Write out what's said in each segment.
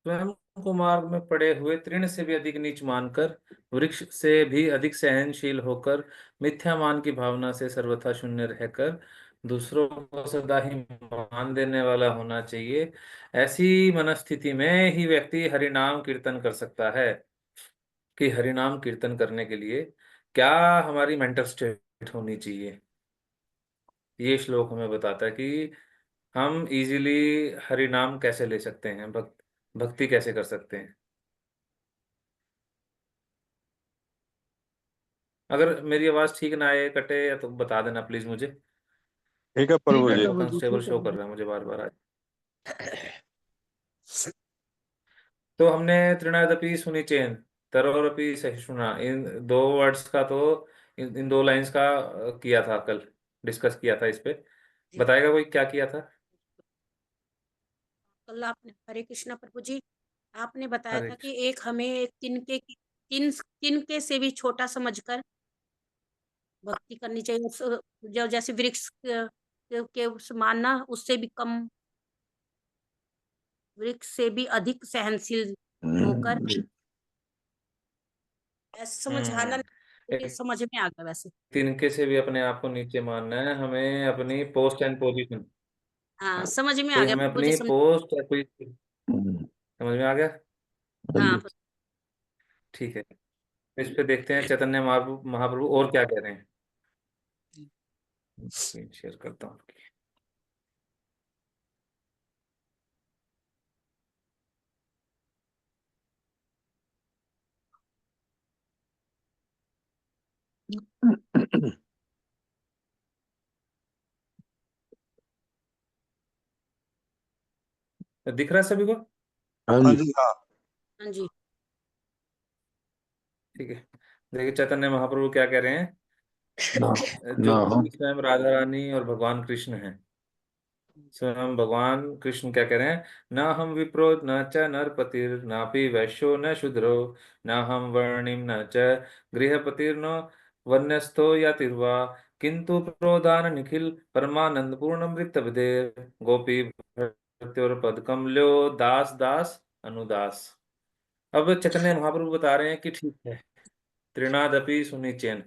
स्वयं को मार्ग में पड़े हुए तृण से भी अधिक नीच मानकर, वृक्ष से भी अधिक सहनशील होकर, मिथ्या मान की भावना से सर्वथा शून्य रहकर, दूसरों को सदा ही मान देने वाला होना चाहिए। ऐसी मनस्थिति में ही व्यक्ति हरिनाम कीर्तन कर सकता है। कि हरिनाम कीर्तन करने के लिए क्या हमारी मेंटल स्टेट होनी चाहिए, ये श्लोक हमें बताता है कि हम इजीली हरि नाम कैसे ले सकते हैं, भक्ति कैसे कर सकते हैं। अगर मेरी आवाज ठीक ना आए, कटे या तो बता देना प्लीज मुझे। ठीक है प्रभु जी। नेटवर्क अनस्टेबल शो कर रहा है मुझे बार बार आज। तो हमने तृणादपि सुनी चेन, तरोरपि सहिष्णुना, इन दो वर्ड्स का तो इन दो लाइंस का किया था कल, डिस्कस किया था इस पे। जी। बताएगा कोई क्या किया था? कल आपने, हरे कृष्णा प्रभु जी, आपने बताया हरे था कि कृष्ण। एक हमें तिनके से भी छोटा समझकर भक्ति करनी चाहिए। जो जैसे वृक्ष के उस मानना, उससे भी कम, वृक्ष से भी अधिक सहनशील होकर, ऐसे समझाना मुझे एक समझ में आ गया वैसे। तिनके से भी अपने आप को नीचे मानना है हमें, अपनी पोस्ट एंड पोजीशन। हाँ, समझ में आ कोई गया हमें प्रभु जी, अपनी समझ। पोस्ट या कोई समझ में आ गया? हाँ। ठीक है, इस पे देखते हैं चैतन्य महाप्रभु महाप्रभु और क्या कह रहे हैं। स्क्रीन शेयर करता हूँ। दिख रहा है सभी को? हाँ जी हाँ। हाँ जी। ठीक है, देखिए चैतन्य महाप्रभु क्या कह रहे हैं। ना जो ना हम कि स्वयं राधा रानी और भगवान कृष्ण हैं। स्वयं भगवान कृष्ण क्या कह रहे हैं, न हम विप्रो न च नरपतिर नापि वैश्यो न शूद्रो, न हम वर्णिम न च गृहपतिर्न वन्यस्थो या तिर्वा, किंतु प्रोदान निखिल परमानंद पूर्ण मृत विदेर गोपी भृत्योर पद कमल्यो दास दास अनुदास। अब चैतन्य महाप्रभु बता रहे हैं कि ठीक है, त्रिनादपि सुनिचेन,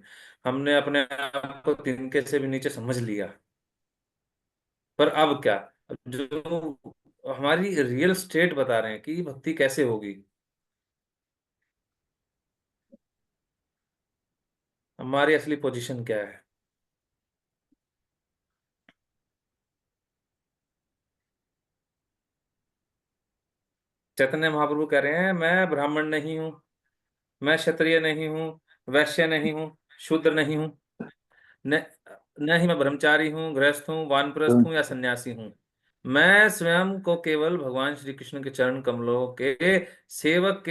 हमने अपने आप को तिनके से भी नीचे समझ लिया, पर अब क्या? अब जो हमारी रियल स्टेट बता रहे हैं कि भक्ति कैसे होगी, हमारी असली पोजीशन क्या है। चैतन्य महाप्रभु कह रहे हैं मैं ब्राह्मण नहीं हूं, मैं क्षत्रिय नहीं हूं, वैश्य नहीं हूं, शूद्र नहीं हूं, न न ही मैं ब्रह्मचारी हूँ, गृहस्थ हूँ, वानप्रस्थ हूँ या सन्यासी हूँ। मैं स्वयं को केवल भगवान श्री कृष्ण के चरण कमलों के सेवक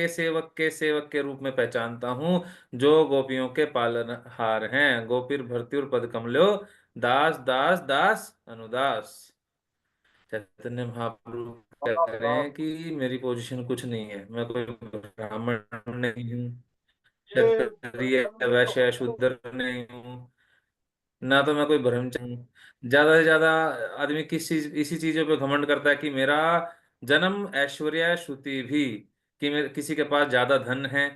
के रूप में पहचानता हूँ, जो गोपियों के पालनहार हैं। गोपीर भर्त्युर पद कमलो दास दास दास अनुदास। चैतन्य महाप्रभु कह रहे हैं कि मेरी पोजीशन कुछ नहीं है, मैं कोई ब्राह्मण नहीं हूँ, क्षत्रिय वैश्य शूद्र नहीं हूँ, ना तो मैं कोई ब्रह्मचारी हूँ। ज्यादा से ज्यादा आदमी किस चीज इसी चीजों पे घमंड करता है कि मेरा जन्म ऐश्वर्य श्रुति भी, कि मेरे किसी के पास ज्यादा धन है,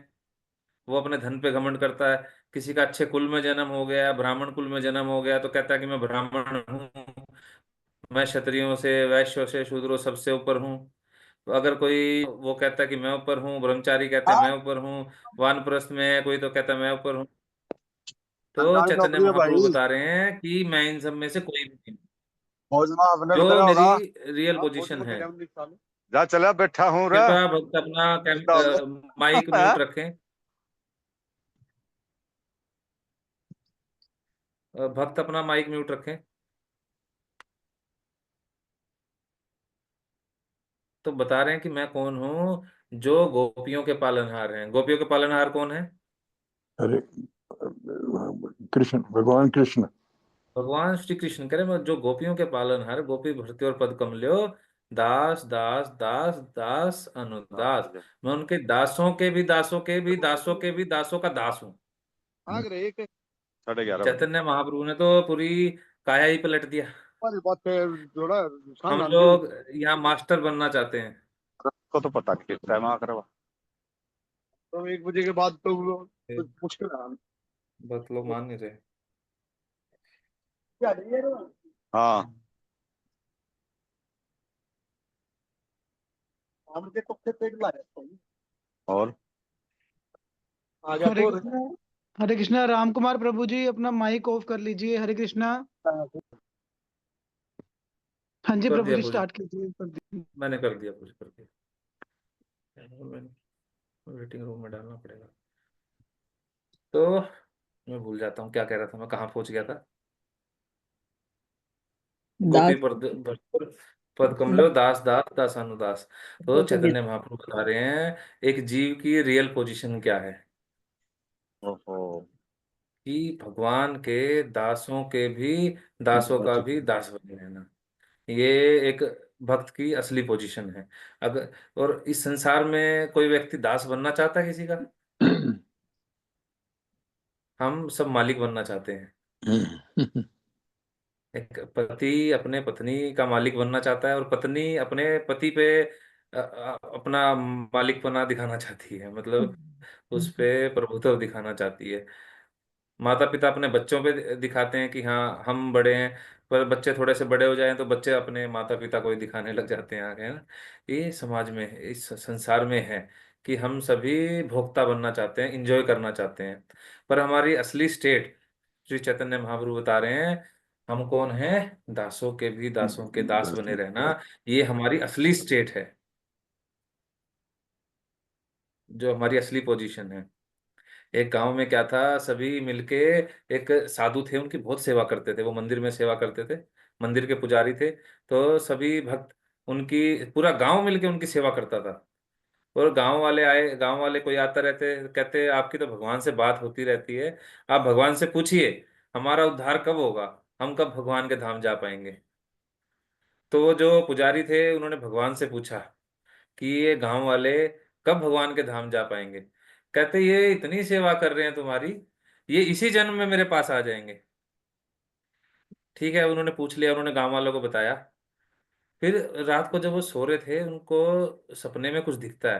वो अपने धन पे घमंड करता है। किसी का अच्छे कुल में जन्म हो गया, ब्राह्मण कुल में जन्म हो गया, तो कहता है कि मैं ब्राह्मण हूँ, मैं क्षत्रियों से वैश्यों से शूद्रों सबसे ऊपर हूँ। तो अगर कोई वो कहता है कि मैं ऊपर हूँ, ब्रह्मचारी कहते हैं मैं ऊपर हूँ, वानप्रस्थ में है कोई तो कहता है मैं ऊपर हूँ। तो सरकारी चैतन्य नौकरी है महाप्रभु भाई। बता रहे हैं कि मैं इन सब में से कोई भी नहीं, फौज में आपने जो बताया मेरी होगा। रियल हाँ फौज पोजीशन में है। कल्याण दिखा लो। जा चला बैठा हूँ रे। कृपया भक्त अपना माइक म्यूट रखें। भक्त अपना माइक म्यूट रखें। तो बता रहे हैं कि मैं कौन हूँ, जो गोपियों के पालनहार हैं। गोपियों के पालनहार कौन है? अरे कृष्ण, भगवान कृष्ण। भगवान श्री कृष्ण कह रहे हैं, जो गोपियों के पालनहार, गोपी भृत्य और पद कमल्यो दास दास दास दास अनुदास। मैं उनके दासों के भी दासों के भी दासों के भी दासों का दास हूँ। भाग रहे एक 11:30 बजे। चैतन्य महाप्रभु ने तो पूरी काया ही पलट दिया। हमारी बात पे जोड़ा हम खानदान की। लोग यहाँ मास्टर बनना चाहते हैं, उसको तो पता नहीं किस टाइम आ करवा। तो 1 बजे के बाद तो कुछ मुश्किल है। बहुत लोग मान नहीं रहे। हाँ, हम के कुत्ते पेट ला रहे हैं। और आजा हरे बोल। कृष्णा। हरे कृष्णा। राम कुमार प्रभु जी अपना माइक ऑफ कर लीजिए। हरे कृष्णा। हाँ जी कर प्रभु दिया जी पूजा, स्टार्ट कीजिए, कर दीजिए। मैंने कर दिया, पूजा कर दिया। वेटिंग रूम में डालना पड़ेगा। तो मैं भूल जाता हूँ क्या कह रहा था, मैं कहाँ पहुंच गया था। गोपी दास। भरपूर पद कमलो, दास दास दास अनुदास। तो चैतन्य महाप्रभु बता रहे हैं एक जीव की रियल पोजीशन क्या है, ओहो। कि भगवान के दासों के भी, दासों का भी दास बने रहना, ये एक भक्त की असली पोजीशन है। अगर, और इस संसार में कोई व्यक्ति दास बनना चाहता है किसी का? हम सब मालिक बनना चाहते हैं। एक पति अपने पत्नी का मालिक बनना चाहता है, और पत्नी अपने पति पे अपना मालिकपना दिखाना चाहती है, मतलब उस पे प्रभुत्व दिखाना चाहती है। माता पिता अपने बच्चों पे दिखाते हैं कि हाँ हम बड़े हैं, पर बच्चे थोड़े से बड़े हो जाएं तो बच्चे अपने माता पिता को ही दिखाने लग जाते हैं आगे, है ना। ये समाज में, इस संसार में है कि हम सभी भोक्ता बनना चाहते हैं, इंजॉय करना चाहते हैं। पर हमारी असली स्टेट, श्री चैतन्य महाप्रभु बता रहे हैं, हम कौन हैं? दासों के भी दासों के दास बने रहना, ये हमारी असली स्टेट है, जो हमारी असली पोजीशन है। एक गांव में क्या था, सभी मिलके, एक साधु थे, उनकी बहुत सेवा करते थे, वो मंदिर में सेवा करते थे, मंदिर के पुजारी थे। तो सभी भक्त उनकी, पूरा गांव मिलके उनकी सेवा करता था। और गांव वाले आए, गांव वाले कोई आता रहते, कहते आपकी तो भगवान से बात होती रहती है, आप भगवान से पूछिए हमारा उद्धार कब होगा, हम कब भगवान के धाम जा पाएंगे। तो वो जो पुजारी थे उन्होंने भगवान से पूछा कि ये गांव वाले कब भगवान के धाम जा पाएंगे। कहते ये इतनी सेवा कर रहे हैं तुम्हारी, ये इसी जन्म में मेरे पास आ जाएंगे। ठीक है, उन्होंने पूछ लिया, उन्होंने गांव वालों को बताया। फिर रात को जब वो सो रहे थे, उनको सपने में कुछ दिखता है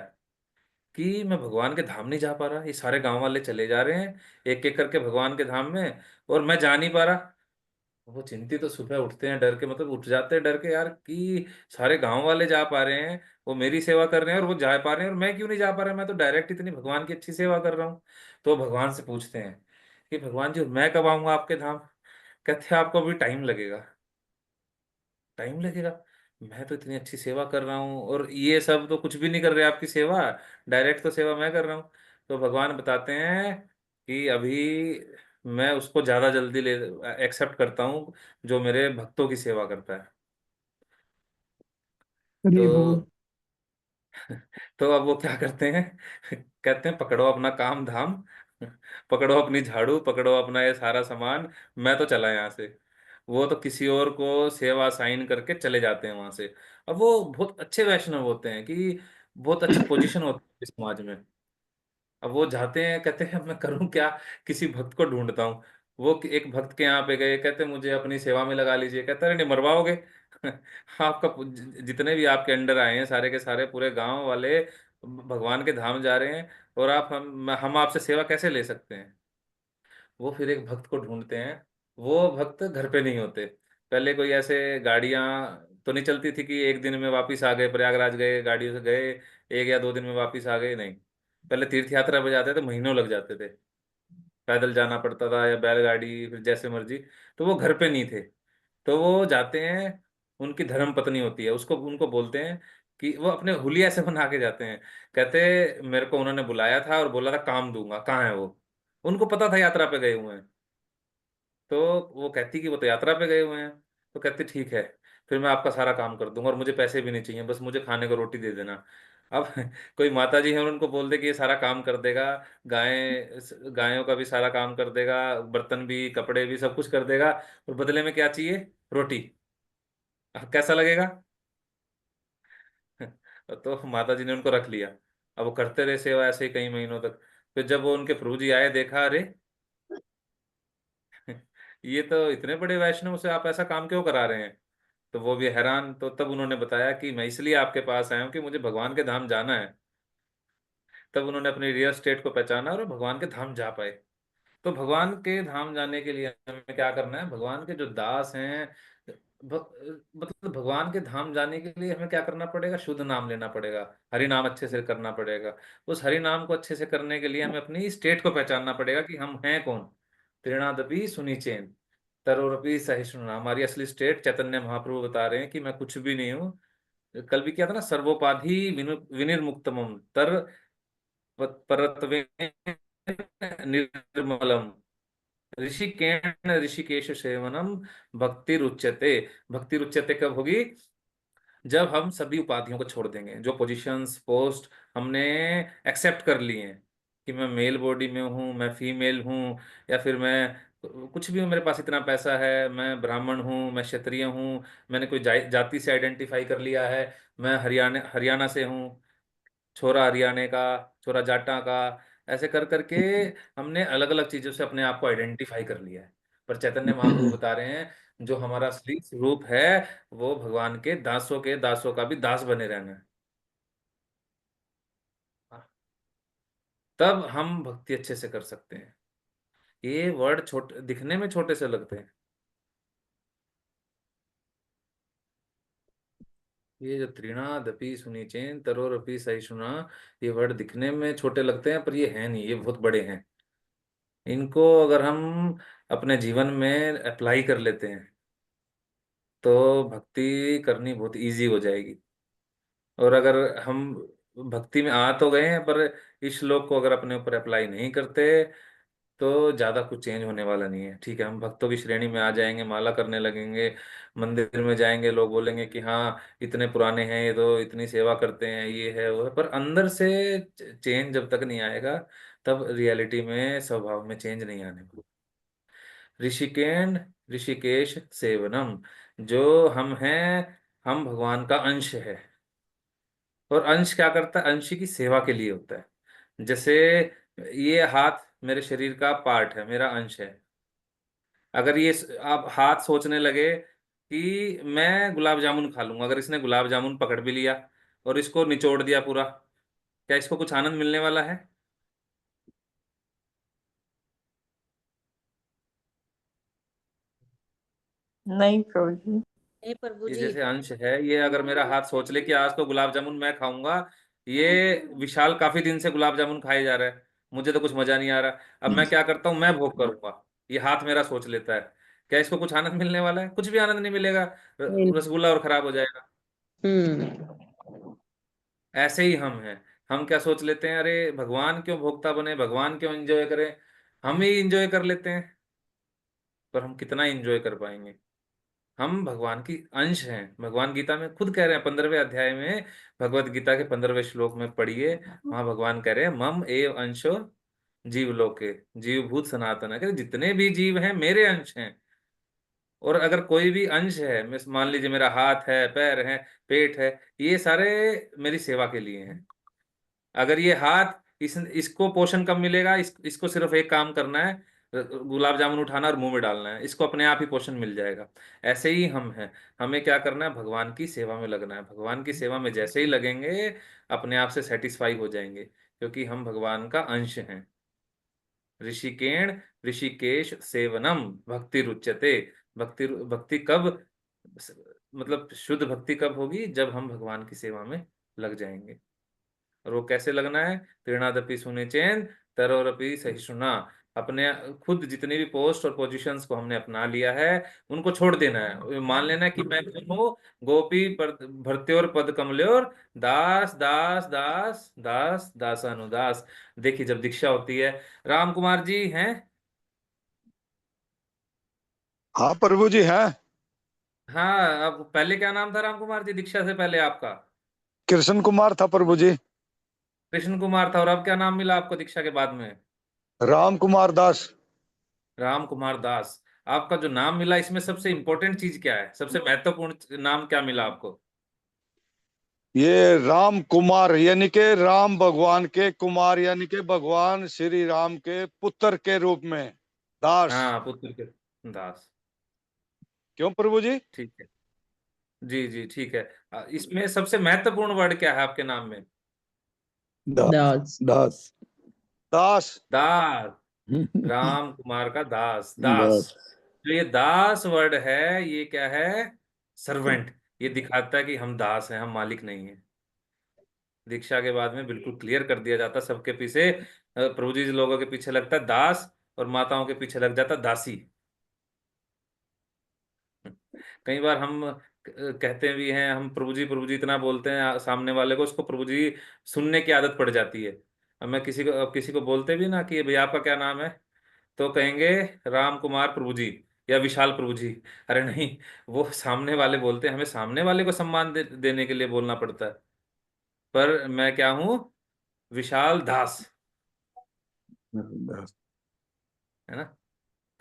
कि मैं भगवान के धाम नहीं जा पा रहा, ये सारे गांव वाले चले जा रहे हैं एक एक करके भगवान के धाम में, और मैं जा नहीं पा रहा। वो चिंतित तो सुबह उठते हैं डर के, मतलब उठ जाते हैं डर के यार, कि सारे गांव वाले जा पा रहे हैं, वो मेरी सेवा कर रहे हैं और वो जा पा रहे हैं, और मैं क्यों नहीं जा पा रहा, मैं तो डायरेक्ट इतनी भगवान की अच्छी सेवा कर रहा हूँ। तो भगवान से पूछते हैं कि भगवान जी मैं कब आऊंगा आपके धाम। कहते हैं आपको अभी टाइम लगेगा। टाइम लगेगा? मैं तो इतनी अच्छी सेवा कर रहा हूँ, और ये सब तो कुछ भी नहीं कर रहे आपकी सेवा, डायरेक्ट तो सेवा मैं कर रहा हूँ। तो भगवान बताते हैं कि अभी मैं उसको ज्यादा जल्दी ले एक्सेप्ट करता हूँ जो मेरे भक्तों की सेवा करता है। हरि बोल। तो तो अब वो क्या करते हैं, कहते हैं पकड़ो अपना काम धाम, पकड़ो अपनी झाड़ू, पकड़ो अपना ये सारा सामान, मैं तो चला यहाँ से। वो तो किसी और को सेवा साइन करके चले जाते हैं वहां से। अब वो बहुत अच्छे वैष्णव होते हैं कि बहुत अच्छी पोजीशन होती है इस समाज में। अब वो जाते हैं, कहते हैं अब मैं करूं क्या, किसी भक्त को ढूंढता हूँ। वो एक भक्त के यहाँ पे गए, कहते मुझे अपनी सेवा में लगा लीजिए। कहता अरे नहीं, मरवाओगे। आपका जितने भी आपके अंडर आए हैं सारे के सारे, पूरे गांव वाले भगवान के धाम जा रहे हैं, और आप हम आपसे सेवा कैसे ले सकते हैं। वो फिर एक भक्त को ढूंढते हैं। वो भक्त घर पे नहीं होते। पहले कोई ऐसे गाड़ियां तो नहीं चलती थी कि एक दिन में वापस आ गए, प्रयागराज गए गाड़ियों से गए, 1 या 2 दिन में वापस आ गए, नहीं। पहले तीर्थ यात्रा पे जाते थे, महीनों लग जाते थे, पैदल जाना पड़ता था या बैलगाड़ी, फिर जैसे मर्जी। तो वो घर पे नहीं थे। तो वो जाते हैं, उनकी धर्म पत्नी होती है, उसको उनको बोलते हैं कि वो अपने हुलिया से बना के जाते हैं। कहते मेरे को उन्होंने बुलाया था और बोला था काम दूंगा, कहाँ है वो। उनको पता था यात्रा पे गए हुए हैं। तो वो कहती कि वो तो यात्रा पे गए हुए हैं। तो कहते ठीक है, फिर मैं आपका सारा काम कर दूंगा, और मुझे पैसे भी नहीं चाहिए, बस मुझे खाने को रोटी दे देना। अब कोई माता जी है, उनको बोल दे कि ये सारा काम कर देगा, गायों का भी सारा काम कर देगा, बर्तन भी कपड़े भी सब कुछ कर देगा, और बदले में क्या चाहिए? रोटी। अब कैसा लगेगा? तो माता जी ने उनको रख लिया। अब वो करते रहे सेवा ऐसे ही कई महीनों तक। फिर जब वो उनके प्रभु जी आए, देखा अरे ये तो इतने बड़े वैष्णव से आप ऐसा काम क्यों करा रहे हैं। तो वो भी हैरान। तो तब उन्होंने बताया कि मैं इसलिए आपके पास आया हूँ कि मुझे भगवान के धाम जाना है। तब उन्होंने अपनी रियल स्टेट को पहचाना और भगवान के धाम जा पाए। तो भगवान के धाम जाने के लिए हमें क्या करना है? भगवान के जो दास हैं, मतलब भगवान के धाम जाने के लिए हमें क्या करना पड़ेगा? शुद्ध नाम लेना पड़ेगा, हरि नाम अच्छे से करना पड़ेगा। उस हरि नाम को अच्छे से करने के लिए हमें अपनी स्टेट को पहचानना पड़ेगा कि हम हैं कौन। त्रिणादपि सुनिचेन तरोरपि सहिष्णुना, हमारी असली स्टेट चैतन्य महाप्रभु बता रहे हैं कि मैं कुछ भी नहीं हूँ। कल भी किया था ना, सर्वोपाधि विनिर्मुक्तमम तर परत्वे निर्मलम ऋषिकेण ऋषिकेश सेवनम भक्ति रुच्यते। भक्ति रुच्यते कब होगी? जब हम सभी उपाधियों को छोड़ देंगे, जो पोजीशंस पोस्ट हमने एक्सेप्ट कर लिए हैं कि मैं मेल बॉडी में हूँ, मैं फीमेल हूँ, या फिर मैं कुछ भी हूँ, मेरे पास इतना पैसा है, मैं ब्राह्मण हूँ, मैं क्षत्रिय हूँ, मैंने कोई जाति से आइडेंटिफाई कर लिया है, मैं हरियाणा हरियाणा से हूँ, छोरा हरियाणा का, छोरा जाटा का, ऐसे कर करके हमने अलग अलग चीजों से अपने आप को आइडेंटिफाई कर लिया है। पर चैतन्य महाप्रभु बता रहे हैं जो हमारा असली स्वरूप है वो भगवान के दासों का भी दास बने रहना है। तब हम भक्ति अच्छे से कर सकते हैं। ये वर्ड छोटे दिखने में छोटे से लगते हैं, ये जो त्रिणादपि सुनिचेन तरोरपि सहिष्णुना, ये वर्ड दिखने में छोटे लगते हैं पर ये है नहीं, ये बहुत बड़े हैं। इनको अगर हम अपने जीवन में अप्लाई कर लेते हैं तो भक्ति करनी बहुत इजी हो जाएगी। और अगर हम भक्ति में आ तो गए हैं पर इस श्लोक को अगर अपने ऊपर अप्लाई नहीं करते तो ज्यादा कुछ चेंज होने वाला नहीं है। ठीक है, हम भक्तों की श्रेणी में आ जाएंगे, माला करने लगेंगे, मंदिर में जाएंगे, लोग बोलेंगे कि हाँ इतने पुराने हैं ये, तो इतनी सेवा करते हैं, ये है वो है, पर अंदर से चेंज जब तक नहीं आएगा तब रियलिटी में स्वभाव में चेंज नहीं आने वाला। ऋषिकेन ऋषिकेश सेवनम, जो हम हैं, हम भगवान का अंश है। और अंश क्या करता है? अंश की सेवा के लिए होता है। जैसे ये हाथ मेरे शरीर का पार्ट है, मेरा अंश है। अगर ये आप हाथ सोचने लगे कि मैं गुलाब जामुन खा लूंगा, अगर इसने गुलाब जामुन पकड़ भी लिया और इसको निचोड़ दिया पूरा, क्या इसको कुछ आनंद मिलने वाला है? नहीं प्रभु जी। हे प्रभु ये जी। जैसे अंश है, ये अगर मेरा हाथ सोच ले कि आज तो गुलाब जामुन मैं खाऊंगा, ये विशाल काफी दिन से गुलाब जामुन खाए जा रहा है, मुझे तो कुछ मजा नहीं आ रहा, अब मैं क्या करता हूँ, मैं भोग करूंगा। ये हाथ मेरा सोच लेता है, क्या इसको कुछ आनंद मिलने वाला है? कुछ भी आनंद नहीं मिलेगा, रसगुल्ला और खराब हो जाएगा। हम्म। ऐसे ही हम हैं। हम क्या सोच लेते हैं, अरे भगवान क्यों भोक्ता बने, भगवान क्यों एंजॉय करें, हम ही एंजॉय कर लेते हैं। पर हम कितना एंजॉय कर पाएंगे? हम भगवान की अंश हैं। भगवान गीता में खुद कह रहे हैं, 15वें अध्याय में, भगवत गीता के 15वें श्लोक में पढ़िए, वहां भगवान कह रहे हैं मम एव अंशो जीव लोके जीव भूत सनातन है, जितने भी जीव हैं मेरे अंश हैं। और अगर कोई भी अंश है, मान लीजिए मेरा हाथ है, पैर है, पेट है, ये सारे मेरी सेवा के लिए हैं। अगर ये हाथ, इसको पोषण कब मिलेगा? इसको सिर्फ एक काम करना है, गुलाब जामुन उठाना और मुंह में डालना है, इसको अपने आप ही पोषण मिल जाएगा। ऐसे ही हम हैं, हमें क्या करना है? भगवान की सेवा में लगना है। भगवान की सेवा में जैसे ही लगेंगे अपने आप से सेटिस्फाई हो जाएंगे, क्योंकि हम भगवान का अंश हैं। ऋषिकेण ऋषिकेश सेवनम भक्ति रुच्यते। भक्ति भक्ति कब, मतलब शुद्ध भक्ति कब होगी? जब हम भगवान की सेवा में लग जाएंगे। और वो कैसे लगना है? त्रिणादपि सुनिचेन तरोरपि सहिष्णुना, अपने खुद जितनी भी पोस्ट और पोजीशंस को हमने अपना लिया है उनको छोड़ देना है। मान लेना है कि मैं कौन हूँ? गोपी भर्त्योर पद कमल्योर दास दास दास दास दासानुदास। देखिए जब दीक्षा होती है, राम कुमार जी हैं? हाँ प्रभु जी है। हाँ, अब पहले क्या नाम था राम कुमार जी दीक्षा से पहले आपका? कृष्ण कुमार था प्रभु जी। कृष्ण कुमार था। और अब क्या नाम मिला आपको दीक्षा के बाद में? राम कुमार दास। राम कुमार दास। आपका जो नाम मिला इसमें सबसे इंपॉर्टेंट चीज क्या है? सबसे महत्वपूर्ण नाम क्या मिला आपको? ये राम कुमार यानी के राम भगवान के कुमार यानी के भगवान श्री राम के पुत्र के रूप में दास। हाँ, पुत्र के दास। क्यों प्रभु जी? ठीक है। जी जी ठीक है। इसमें सबसे महत्वपूर्ण वर्ड क्या है आपके नाम में? दास। दास। दास। दास। राम कुमार का दास, दास। दास। तो ये दास वर्ड है, ये क्या है? सर्वेंट। ये दिखाता है कि हम दास हैं, हम मालिक नहीं है। दीक्षा के बाद में बिल्कुल क्लियर कर दिया जाता सबके पीछे। प्रभु जी लोगों के पीछे लगता है दास, और माताओं के पीछे लग जाता दासी। कई बार हम कहते भी हैं, हम प्रभु जी इतना बोलते हैं सामने वाले को, उसको प्रभु जी सुनने की आदत पड़ जाती है। अब किसी को बोलते भी ना कि भैया आपका क्या नाम है, तो कहेंगे राम कुमार प्रभु जी या विशाल प्रभु जी। अरे नहीं, वो सामने वाले बोलते हैं, हमें सामने वाले को सम्मान देने के लिए बोलना पड़ता है। पर मैं क्या हूँ? विशाल दास, दास। है ना।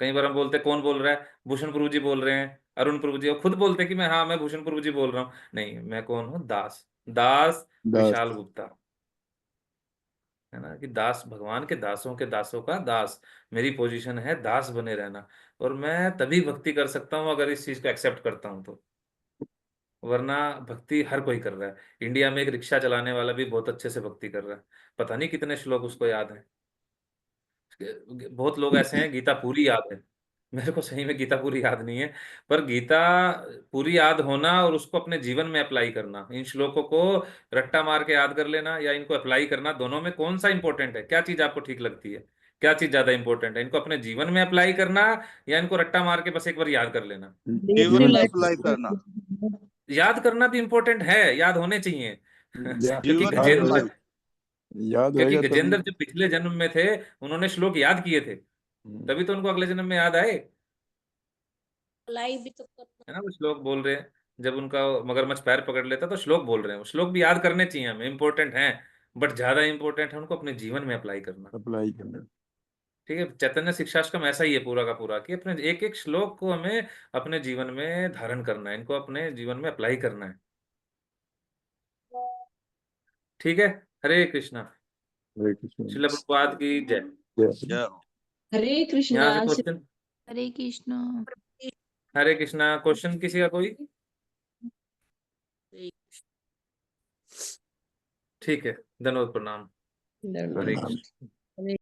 कई बार हम बोलते हैं कौन बोल रहा है? भूषण प्रभु जी बोल रहे हैं, अरुण प्रभु जी। वो खुद बोलते हैं कि मैं भूषण प्रभु जी बोल रहा हूँ। नहीं, मैं कौन हूँ? दास। दास दास। विशाल गुप्ता, है ना। कि दास, भगवान के दासों का दास। मेरी पोजीशन है दास बने रहना। और मैं तभी भक्ति कर सकता हूँ अगर इस चीज को एक्सेप्ट करता हूँ तो। वरना भक्ति हर कोई कर रहा है। इंडिया में एक रिक्शा चलाने वाला भी बहुत अच्छे से भक्ति कर रहा है। पता नहीं कितने श्लोक उसको याद है। बहुत लोग ऐसे हैं गीता पूरी याद है, मेरे को सही में गीता पूरी याद नहीं है। पर गीता पूरी याद होना और उसको अपने जीवन में अप्लाई करना, इन श्लोकों को रट्टा मार के याद कर लेना या इनको अप्लाई करना, दोनों में कौन सा इंपॉर्टेंट है? क्या चीज आपको ठीक लगती है? क्या चीज ज्यादा इंपॉर्टेंट है, इनको अपने जीवन में अप्लाई करना या इनको रट्टा मार के बस एक बार याद कर लेना? जीवन में अप्लाई करना। याद करना भी इंपॉर्टेंट है, याद होने चाहिए। क्योंकि जीवन में याद अप्लाई। गजेंद्र याद क्योंकि होएगा तभी। गजेंद्र जब पिछले जन्म में थे, उन्होंने श्लोक याद किए थे, तभी तो उनको अगले जन्म में याद आए। अप्लाई भी तो करना। है ना, वो श्लोक बोल रहे हैं। जब उनका मगरमच्छ पैर पकड़ लेता तो श्लोक बोल रहे हैं। वो श्लोक भी याद करने चाहिए हमें, इंपॉर्टेंट हैं। बट ज्यादा इंपॉर्टेंट है उनको अपने जीवन में अप्लाई करना। अप्लाई करना। ठीक है, चैतन्य शिक्षाश्रम ऐसा ही है पूरा का पूरा, कि अपने एक एक श्लोक को हमें अपने जीवन में धारण करना है, इनको अपने जीवन में अप्लाई करना है। ठीक है। हरे कृष्णा। हरे कृष्ण। श्रील प्रभुपाद की जय। जय। जय हो। हरे यहाँ से कृष्णा। क्वेश्चन। हरे कृष्णा। हरे कृष्णा, क्वेश्चन किसी का कोई? ठीक है, धन्यवाद, प्रणाम। हरे प्रणाम। कृष्ण।